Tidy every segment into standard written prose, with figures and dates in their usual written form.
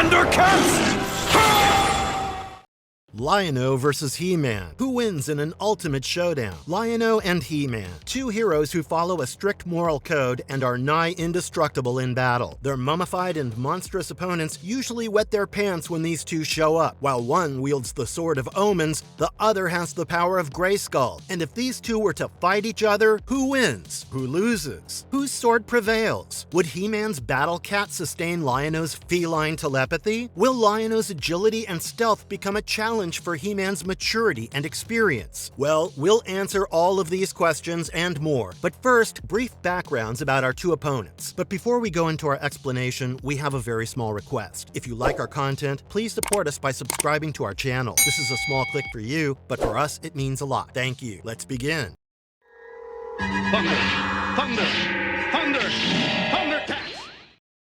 Thundercats! Lion-O vs. He-Man. Who wins in an ultimate showdown? Lion-O and He-Man, two heroes who follow a strict moral code and are nigh indestructible in battle. Their mummified and monstrous opponents usually wet their pants when these two show up. While one wields the Sword of Omens, the other has the power of Greyskull. And if these two were to fight each other, who wins? Who loses? Whose sword prevails? Would He-Man's battle cat sustain Lion-O's feline telepathy? Will Lion-O's agility and stealth become a challenge for He-Man's maturity and experience? Well, we'll answer all of these questions and more. But first, brief backgrounds about our two opponents. But before we go into our explanation, we have a very small request. If you like our content, please support us by subscribing to our channel. This is a small click for you, but for us, it means a lot. Thank you. Let's begin. Thunder! Thunder! Thunder! Thundercats!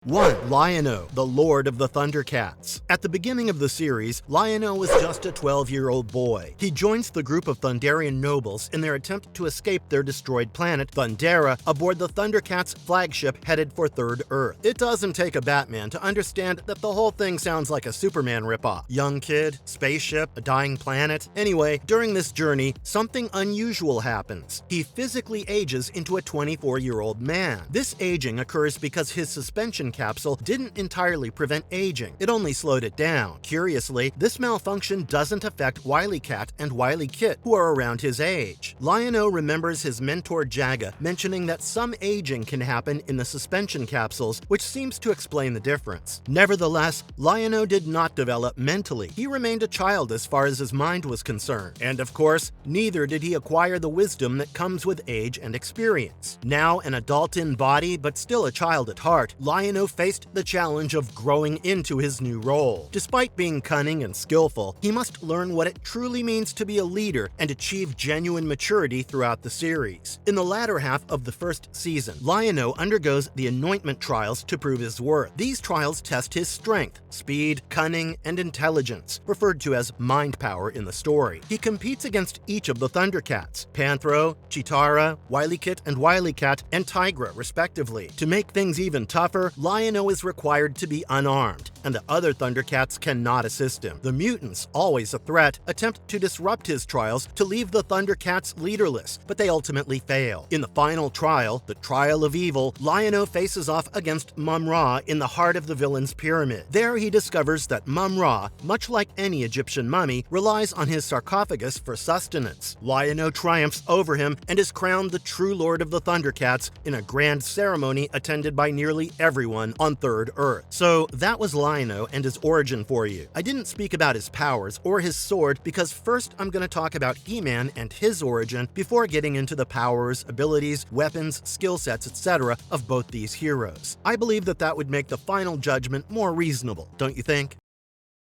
1. Lion-O, the Lord of the Thundercats. At the beginning of the series, Lion-O was just a 12-year-old boy. He joins the group of Thunderian nobles in their attempt to escape their destroyed planet, Thundera, aboard the Thundercats' flagship headed for Third Earth. It doesn't take a Batman to understand that the whole thing sounds like a Superman ripoff. Young kid, spaceship, a dying planet. Anyway, during this journey, something unusual happens. He physically ages into a 24-year-old man. This aging occurs because his suspension capsule didn't entirely prevent aging, it only slowed it down. Curiously, this malfunction doesn't affect Wily Cat and Wily Kit, who are around his age. Lion-O remembers his mentor Jaga mentioning that some aging can happen in the suspension capsules, which seems to explain the difference. Nevertheless, Lion-O did not develop mentally. He remained a child as far as his mind was concerned. And of course, neither did he acquire the wisdom that comes with age and experience. Now an adult in body, but still a child at heart, Lion-O faced the challenge of growing into his new role. Despite being cunning and skillful, he must learn what it truly means to be a leader and achieve genuine maturity throughout the series. In the latter half of the first season, Lion-O undergoes the anointment trials to prove his worth. These trials test his strength, speed, cunning, and intelligence, referred to as mind power in the story. He competes against each of the Thundercats, Panthro, Chitara, Wily Kit and Wily Cat, and Tigra, respectively. To make things even tougher, Lion-O is required to be unarmed, and the other Thundercats cannot assist him. The mutants, always a threat, attempt to disrupt his trials to leave the Thundercats leaderless, but they ultimately fail. In the final trial, the Trial of Evil, Lion-O faces off against Mum-Ra in the heart of the villain's pyramid. There he discovers that Mum-Ra, much like any Egyptian mummy, relies on his sarcophagus for sustenance. Lion-O triumphs over him and is crowned the true Lord of the Thundercats in a grand ceremony attended by nearly everyone on Third Earth. So that was Lion-O and his origin for you. I didn't speak about his powers or his sword because first I'm going to talk about He-Man and his origin before getting into the powers, abilities, weapons, skill sets, etc. of both these heroes. I believe that would make the final judgment more reasonable, don't you think?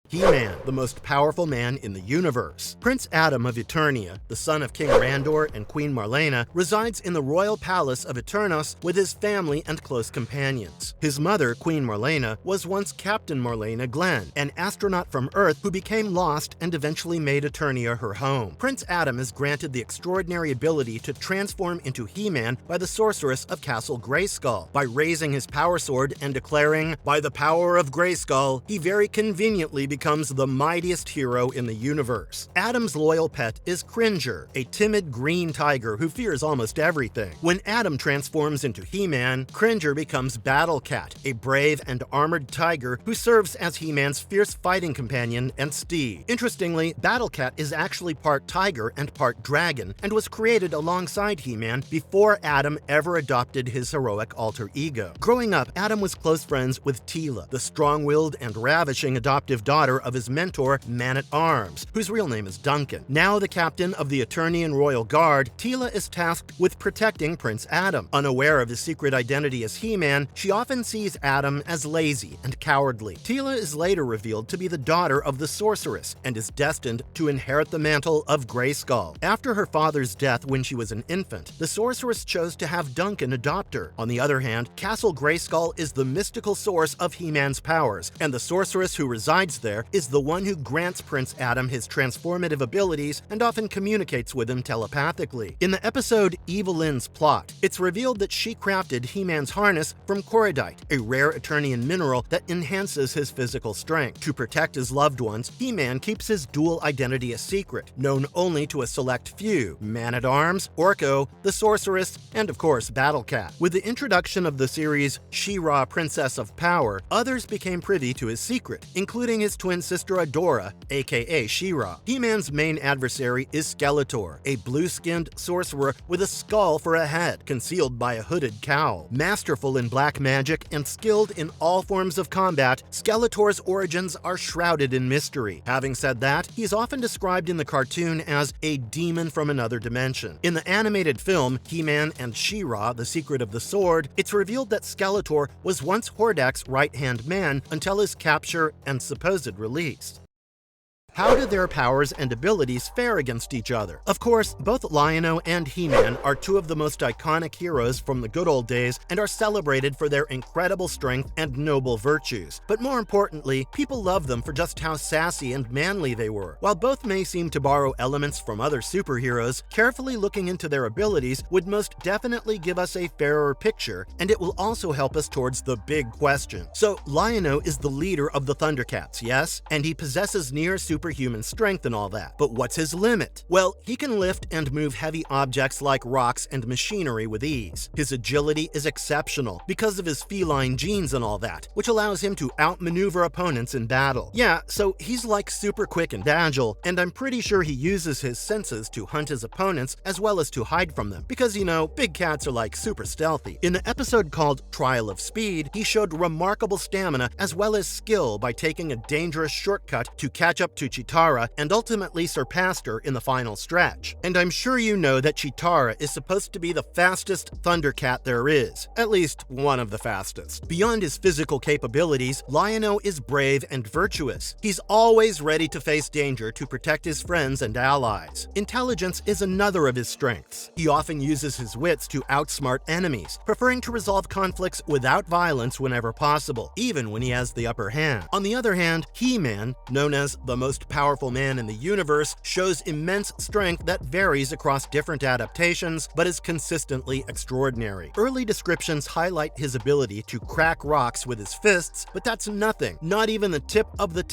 He-Man, the most powerful man in the universe. Prince Adam of Eternia, the son of King Randor and Queen Marlena, resides in the royal palace of Eternos with his family and close companions. His mother, Queen Marlena, was once Captain Marlena Glenn, an astronaut from Earth who became lost and eventually made Eternia her home. Prince Adam is granted the extraordinary ability to transform into He-Man by the sorceress of Castle Greyskull. By raising his power sword and declaring, "By the power of Greyskull," he very conveniently becomes the mightiest hero in the universe. Adam's loyal pet is Cringer, a timid green tiger who fears almost everything. When Adam transforms into He-Man, Cringer becomes Battle Cat, a brave and armored tiger who serves as He-Man's fierce fighting companion and steed. Interestingly, Battle Cat is actually part tiger and part dragon, and was created alongside He-Man before Adam ever adopted his heroic alter ego. Growing up, Adam was close friends with Teela, the strong-willed and ravishing adoptive daughter of his mentor, Man-at-Arms, whose real name is Duncan. Now the captain of the Eternian Royal Guard, Teela is tasked with protecting Prince Adam. Unaware of his secret identity as He-Man, she often sees Adam as lazy and cowardly. Teela is later revealed to be the daughter of the sorceress and is destined to inherit the mantle of Greyskull. After her father's death when she was an infant, the sorceress chose to have Duncan adopt her. On the other hand, Castle Greyskull is the mystical source of He-Man's powers, and the sorceress who resides there there, is the one who grants Prince Adam his transformative abilities and often communicates with him telepathically. In the episode Evelyn's Plot, it's revealed that she crafted He-Man's harness from korodite, a rare Eternian mineral that enhances his physical strength. To protect his loved ones, He-Man keeps his dual identity a secret, known only to a select few: Man-at-Arms, Orko, the Sorceress, and of course Battle Cat. With the introduction of the series She-Ra, Princess of Power, others became privy to his secret, including his twin sister Adora, aka She-Ra. He-Man's main adversary is Skeletor, a blue-skinned sorcerer with a skull for a head, concealed by a hooded cowl. Masterful in black magic and skilled in all forms of combat, Skeletor's origins are shrouded in mystery. Having said that, he's often described in the cartoon as a demon from another dimension. In the animated film He-Man and She-Ra, The Secret of the Sword, it's revealed that Skeletor was once Hordak's right-hand man until his capture and supposed release. How do their powers and abilities fare against each other? Of course, both Lion-O and He-Man are two of the most iconic heroes from the good old days and are celebrated for their incredible strength and noble virtues. But more importantly, people love them for just how sassy and manly they were. While both may seem to borrow elements from other superheroes, carefully looking into their abilities would most definitely give us a fairer picture, and it will also help us towards the big question. So, Lion-O is the leader of the Thundercats, yes? And he possesses near superhuman strength and all that. But what's his limit? Well, he can lift and move heavy objects like rocks and machinery with ease. His agility is exceptional because of his feline genes and all that, which allows him to outmaneuver opponents in battle. Yeah, so he's like super quick and agile, and I'm pretty sure he uses his senses to hunt his opponents as well as to hide from them, because you know, big cats are like super stealthy. In the episode called Trial of Speed, he showed remarkable stamina as well as skill by taking a dangerous shortcut to catch up to Chitara and ultimately surpassed her in the final stretch. And I'm sure you know that Chitara is supposed to be the fastest Thundercat there is, at least one of the fastest. Beyond his physical capabilities, Lion-O is brave and virtuous. He's always ready to face danger to protect his friends and allies. Intelligence is another of his strengths. He often uses his wits to outsmart enemies, preferring to resolve conflicts without violence whenever possible, even when he has the upper hand. On the other hand, He-Man, known as the most powerful man in the universe, shows immense strength that varies across different adaptations, but is consistently extraordinary. Early descriptions highlight his ability to crack rocks with his fists, but that's nothing, not even the tip of the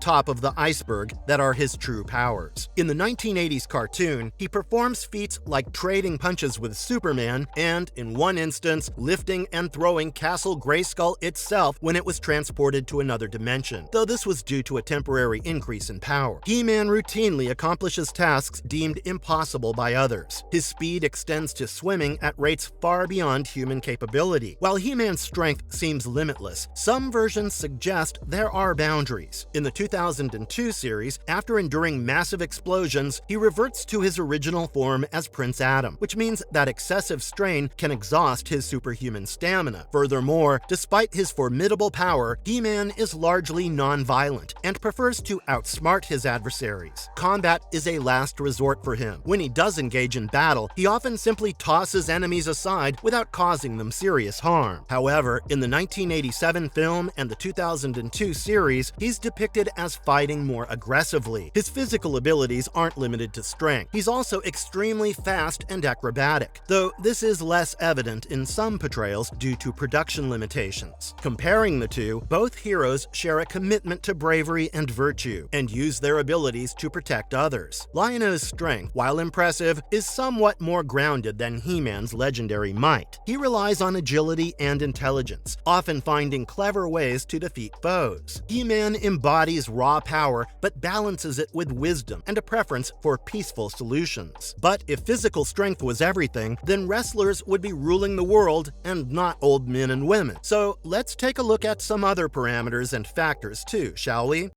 top of the iceberg that are his true powers. In the 1980s cartoon, he performs feats like trading punches with Superman and, in one instance, lifting and throwing Castle Greyskull itself when it was transported to another dimension, though this was due to a temporary increase in power. He-Man routinely accomplishes tasks deemed impossible by others. His speed extends to swimming at rates far beyond human capability. While He-Man's strength seems limitless, some versions suggest there are boundaries. In the 2002 series, after enduring massive explosions, he reverts to his original form as Prince Adam, which means that excessive strain can exhaust his superhuman stamina. Furthermore, despite his formidable power, He-Man is largely non-violent and prefers to outsmart his adversaries. Combat is a last resort for him. When he does engage in battle, he often simply tosses enemies aside without causing them serious harm. However, in the 1987 film and the 2002 series, he's depicted as fighting more aggressively. His physical abilities aren't limited to strength. He's also extremely fast and acrobatic, though this is less evident in some portrayals due to production limitations. Comparing the two, both heroes share a commitment to bravery and virtue, and use their abilities to protect others. Lion-O's strength, while impressive, is somewhat more grounded than He-Man's legendary might. He relies on agility and intelligence, often finding clever ways to defeat foes. He-Man embodies raw power, but balances it with wisdom and a preference for peaceful solutions. But if physical strength was everything, then wrestlers would be ruling the world and not old men and women. So let's take a look at some other parameters and factors too, shall we?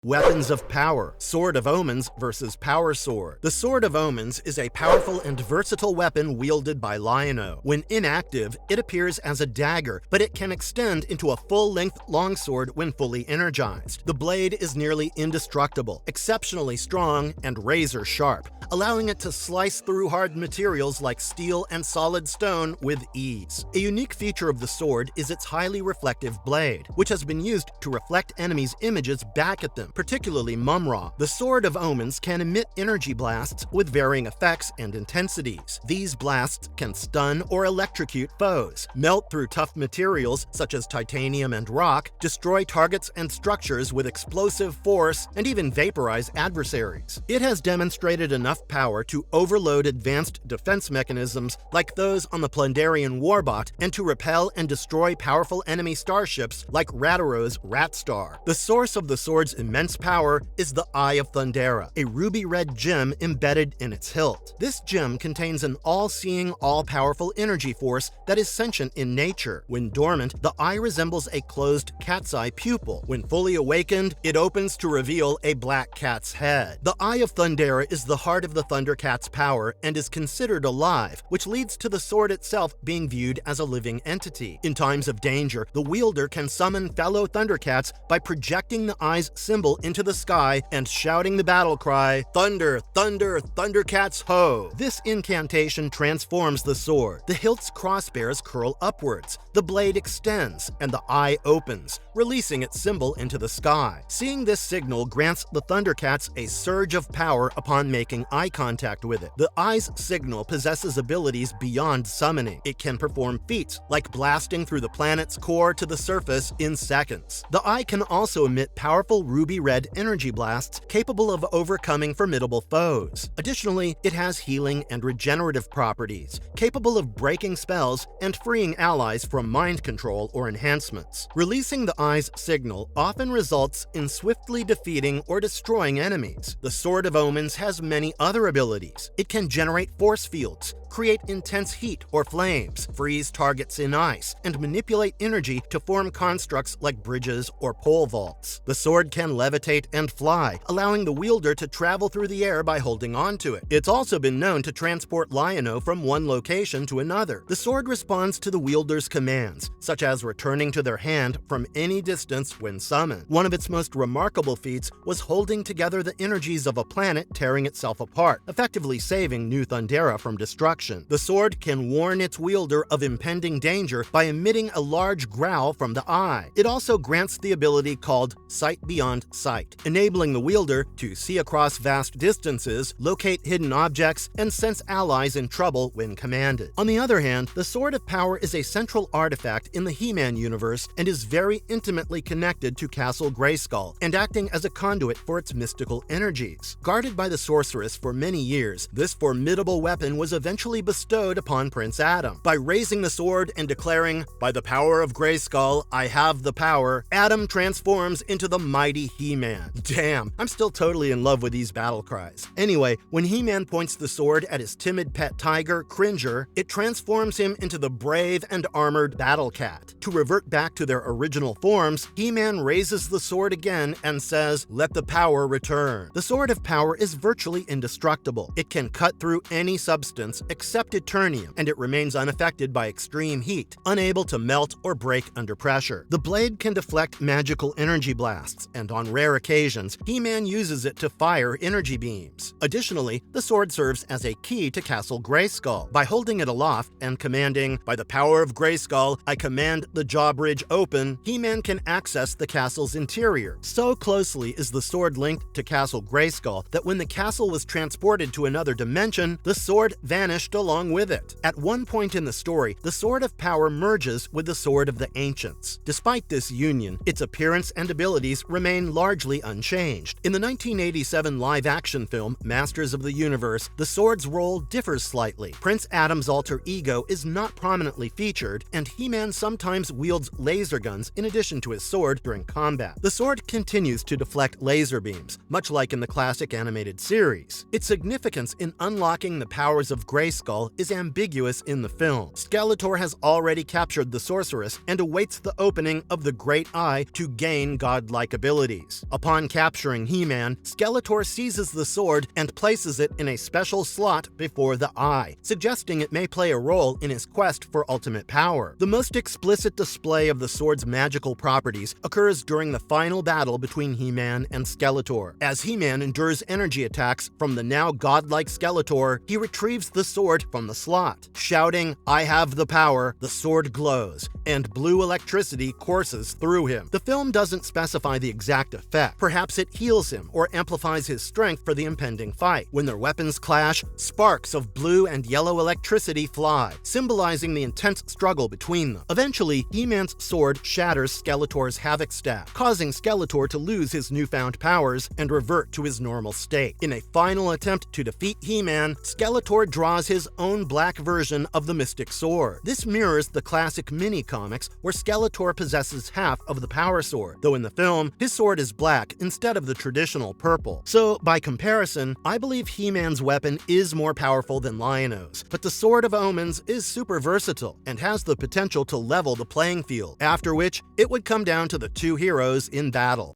Weapons of Power, Sword of Omens versus Power Sword. The Sword of Omens is a powerful and versatile weapon wielded by Lion-O. When inactive, it appears as a dagger, but it can extend into a full-length longsword when fully energized. The blade is nearly indestructible, exceptionally strong, and razor-sharp, allowing it to slice through hard materials like steel and solid stone with ease. A unique feature of the sword is its highly reflective blade, which has been used to reflect enemies' images back at them, particularly Mumra. The Sword of Omens can emit energy blasts with varying effects and intensities. These blasts can stun or electrocute foes, melt through tough materials such as titanium and rock, destroy targets and structures with explosive force, and even vaporize adversaries. It has demonstrated enough power to overload advanced defense mechanisms like those on the Plundarian Warbot and to repel and destroy powerful enemy starships like Rataro's Ratstar. The source of the sword's immense power is the Eye of Thundera, a ruby-red gem embedded in its hilt. This gem contains an all-seeing, all-powerful energy force that is sentient in nature. When dormant, the eye resembles a closed cat's eye pupil. When fully awakened, it opens to reveal a black cat's head. The Eye of Thundera is the heart of the Thundercat's power and is considered alive, which leads to the sword itself being viewed as a living entity. In times of danger, the wielder can summon fellow Thundercats by projecting the eye's symbol into the sky and shouting the battle cry, "Thunder, thunder, Thundercats ho!" This incantation transforms the sword. The hilt's crossbears curl upwards, the blade extends, and the eye opens, releasing its symbol into the sky. Seeing this signal grants the Thundercats a surge of power upon making eye contact with it. The eye's signal possesses abilities beyond summoning. It can perform feats like blasting through the planet's core to the surface in seconds. The eye can also emit powerful ruby-red energy blasts capable of overcoming formidable foes. Additionally, it has healing and regenerative properties, capable of breaking spells and freeing allies from mind control or enhancements. Releasing the eye's signal often results in swiftly defeating or destroying enemies. The Sword of Omens has many other abilities. It can generate force fields, create intense heat or flames, freeze targets in ice, and manipulate energy to form constructs like bridges or pole vaults. The sword can levitate and fly, allowing the wielder to travel through the air by holding onto it. It's also been known to transport Lion-O from one location to another. The sword responds to the wielder's commands, such as returning to their hand from any distance when summoned. One of its most remarkable feats was holding together the energies of a planet tearing itself apart, effectively saving New Thundera from destruction. The sword can warn its wielder of impending danger by emitting a large growl from the eye. It also grants the ability called Sight Beyond Sight, enabling the wielder to see across vast distances, locate hidden objects, and sense allies in trouble when commanded. On the other hand, the Sword of Power is a central artifact in the He-Man universe and is very intimately connected to Castle Greyskull and acting as a conduit for its mystical energies. Guarded by the sorceress for many years, this formidable weapon was eventually bestowed upon Prince Adam. By raising the sword and declaring, "By the power of Greyskull, I have the power," Adam transforms into the mighty He-Man. Damn, I'm still totally in love with these battle cries. Anyway, when He-Man points the sword at his timid pet tiger, Cringer, it transforms him into the brave and armored Battle Cat. To revert back to their original forms, He-Man raises the sword again and says, "Let the power return." The Sword of Power is virtually indestructible. It can cut through any substance except Eternium, and it remains unaffected by extreme heat, unable to melt or break under pressure. The blade can deflect magical energy blasts, and on rare occasions, He-Man uses it to fire energy beams. Additionally, the sword serves as a key to Castle Greyskull. By holding it aloft and commanding, "By the power of Greyskull, I command the drawbridge open," He-Man can access the castle's interior. So closely is the sword linked to Castle Greyskull that when the castle was transported to another dimension, the sword vanished along with it. At one point in the story, the Sword of Power merges with the Sword of the Ancients. Despite this union, its appearance and abilities remain largely unchanged. In the 1987 live-action film Masters of the Universe, the sword's role differs slightly. Prince Adam's alter ego is not prominently featured, and He-Man sometimes wields laser guns in addition to his sword during combat. The sword continues to deflect laser beams, much like in the classic animated series. Its significance in unlocking the powers of Greyskull is ambiguous in the film. Skeletor has already captured the sorceress and awaits the opening of the Great Eye to gain godlike abilities. abilities. Upon capturing He-Man, Skeletor seizes the sword and places it in a special slot before the eye, suggesting it may play a role in his quest for ultimate power. The most explicit display of the sword's magical properties occurs during the final battle between He-Man and Skeletor. As He-Man endures energy attacks from the now godlike Skeletor, he retrieves the sword from the slot. Shouting, "I have the power," the sword glows, and blue electricity courses through him. The film doesn't specify the exact effect. Perhaps it heals him or amplifies his strength for the impending fight. When their weapons clash, sparks of blue and yellow electricity fly, symbolizing the intense struggle between them. Eventually, He-Man's sword shatters Skeletor's Havoc staff, causing Skeletor to lose his newfound powers and revert to his normal state. In a final attempt to defeat He-Man, Skeletor draws his own black version of the Mystic Sword. This mirrors the classic mini-comics where Skeletor possesses half of the power sword, though in the film, his sword is black instead of the traditional purple. So, by comparison, I believe He-Man's weapon is more powerful than Lion-O's, but the Sword of Omens is super versatile and has the potential to level the playing field, after which it would come down to the two heroes in battle.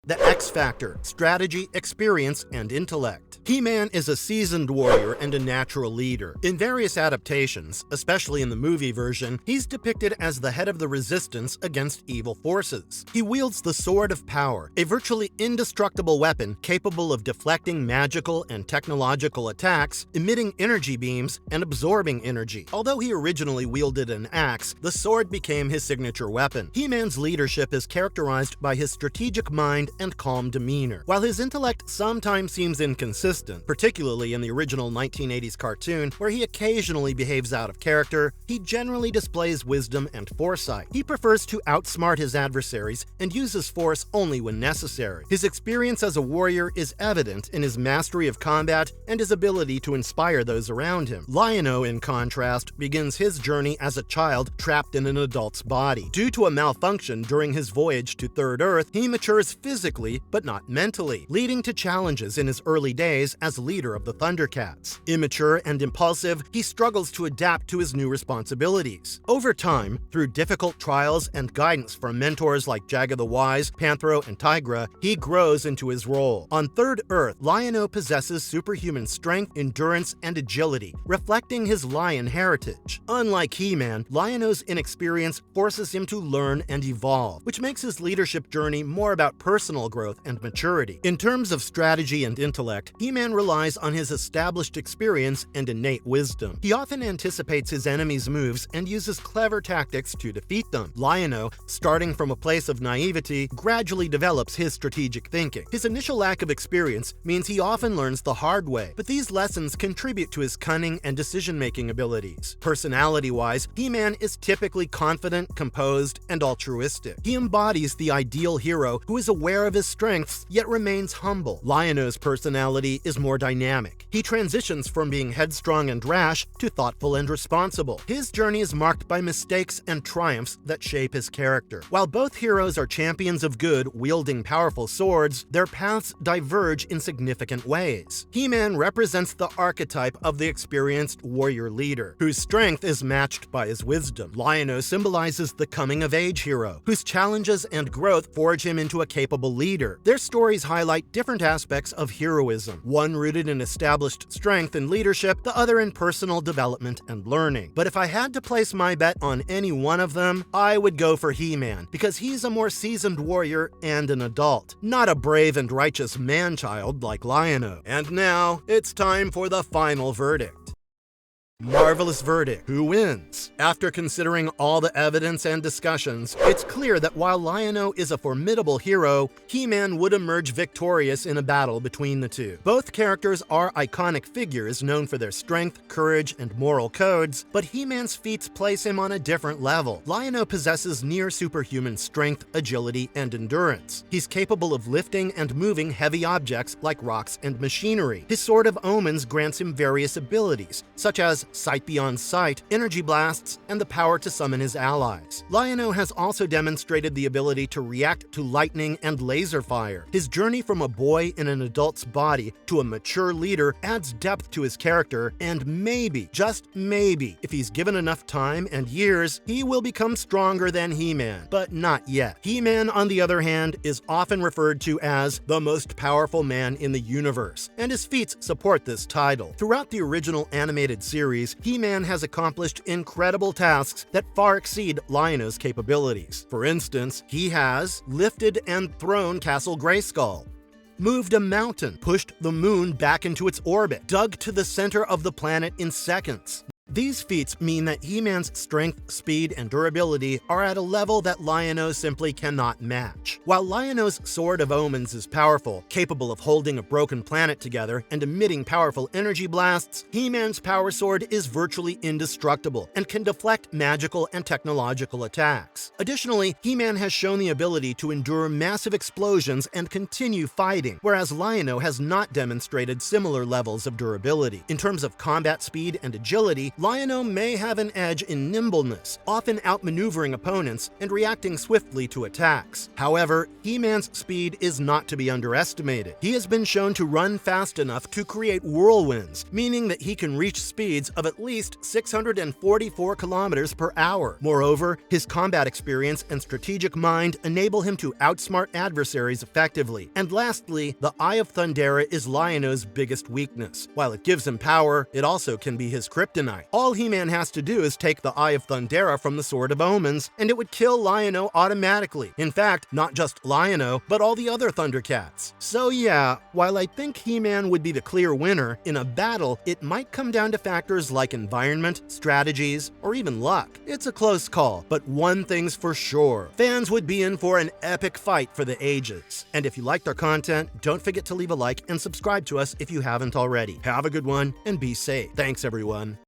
The X Factor: strategy, experience, and intellect. He-Man is a seasoned warrior and a natural leader. In various adaptations, especially in the movie version, he's depicted as the head of the resistance against evil forces. He wields the Sword of Power, a virtually indestructible weapon capable of deflecting magical and technological attacks, emitting energy beams, and absorbing energy. Although he originally wielded an axe, the sword became his signature weapon. He-Man's leadership is characterized by his strategic mind and calm demeanor. While his intellect sometimes seems inconsistent, particularly in the original 1980s cartoon, where he occasionally behaves out of character, he generally displays wisdom and foresight. He prefers to outsmart his adversaries and uses force only when necessary. His experience as a warrior is evident in his mastery of combat and his ability to inspire those around him. Lion-O, in contrast, begins his journey as a child trapped in an adult's body. Due to a malfunction during his voyage to Third Earth, he matures physically but not mentally, leading to challenges in his early days as leader of the Thundercats. Immature and impulsive, he struggles to adapt to his new responsibilities. Over time, through difficult trials and guidance from mentors like Jagga the Wise, Panthro, and Tigra, he grows into his role. On Third Earth, Lion-O possesses superhuman strength, endurance, and agility, reflecting his lion heritage. Unlike He-Man, Lion-O's inexperience forces him to learn and evolve, which makes his leadership journey more about personal growth and maturity. In terms of strategy and intellect, He-Man relies on his established experience and innate wisdom. He often anticipates his enemies' moves and uses clever tactics to defeat them. Lion-O, starting from a place of naivety, gradually develops his strategic thinking. His initial lack of experience means he often learns the hard way, but these lessons contribute to his cunning and decision-making abilities. Personality-wise, He-Man is typically confident, composed, and altruistic. He embodies the ideal hero who is aware of his strengths yet remains humble. Lion-O's personality is more dynamic. He transitions from being headstrong and rash to thoughtful and responsible. His journey is marked by mistakes and triumphs that shape his character. While both heroes are champions of good, wielding powerful swords, their paths diverge in significant ways. He-Man represents the archetype of the experienced warrior leader, whose strength is matched by his wisdom. Lion-O symbolizes the coming-of-age hero, whose challenges and growth forge him into a capable leader. Their stories highlight different aspects of heroism, one rooted in established strength and leadership, the other in personal development and learning. But if I had to place my bet on any one of them, I would go for He-Man, because he's a more seasoned warrior and an adult, not a brave and righteous man-child like Lion-O. And now, it's time for the final verdict. Marvelous verdict. Who wins? After considering all the evidence and discussions, it's clear that while Lion-O is a formidable hero, He-Man would emerge victorious in a battle between the two. Both characters are iconic figures known for their strength, courage, and moral codes, but He-Man's feats place him on a different level. Lion-O possesses near-superhuman strength, agility, and endurance. He's capable of lifting and moving heavy objects like rocks and machinery. His Sword of Omens grants him various abilities, such as sight fight beyond sight, energy blasts, and the power to summon his allies. Lion-O has also demonstrated the ability to react to lightning and laser fire. His journey from a boy in an adult's body to a mature leader adds depth to his character, and maybe, just maybe, if he's given enough time and years, he will become stronger than He-Man, but not yet. He-Man, on the other hand, is often referred to as the most powerful man in the universe, and his feats support this title. Throughout the original animated series, He-Man has accomplished incredible tasks that far exceed Lion-O's capabilities. For instance, he has lifted and thrown Castle Greyskull, moved a mountain, pushed the moon back into its orbit, dug to the center of the planet in seconds. These feats mean that He-Man's strength, speed, and durability are at a level that Lion-O simply cannot match. While Lion-O's Sword of Omens is powerful, capable of holding a broken planet together and emitting powerful energy blasts, He-Man's power sword is virtually indestructible and can deflect magical and technological attacks. Additionally, He-Man has shown the ability to endure massive explosions and continue fighting, whereas Lion-O has not demonstrated similar levels of durability. In terms of combat speed and agility, Lion-O may have an edge in nimbleness, often outmaneuvering opponents and reacting swiftly to attacks. However, He-Man's speed is not to be underestimated. He has been shown to run fast enough to create whirlwinds, meaning that he can reach speeds of at least 644 kilometers per hour. Moreover, his combat experience and strategic mind enable him to outsmart adversaries effectively. And lastly, the Eye of Thundera is Lion-O's biggest weakness. While it gives him power, it also can be his kryptonite. All He-Man has to do is take the Eye of Thundera from the Sword of Omens, and it would kill Lion-O automatically. In fact, not just Lion-O, but all the other Thundercats. So yeah, while I think He-Man would be the clear winner, in a battle, it might come down to factors like environment, strategies, or even luck. It's a close call, but one thing's for sure. Fans would be in for an epic fight for the ages. And if you liked our content, don't forget to leave a like and subscribe to us if you haven't already. Have a good one, and be safe. Thanks, everyone.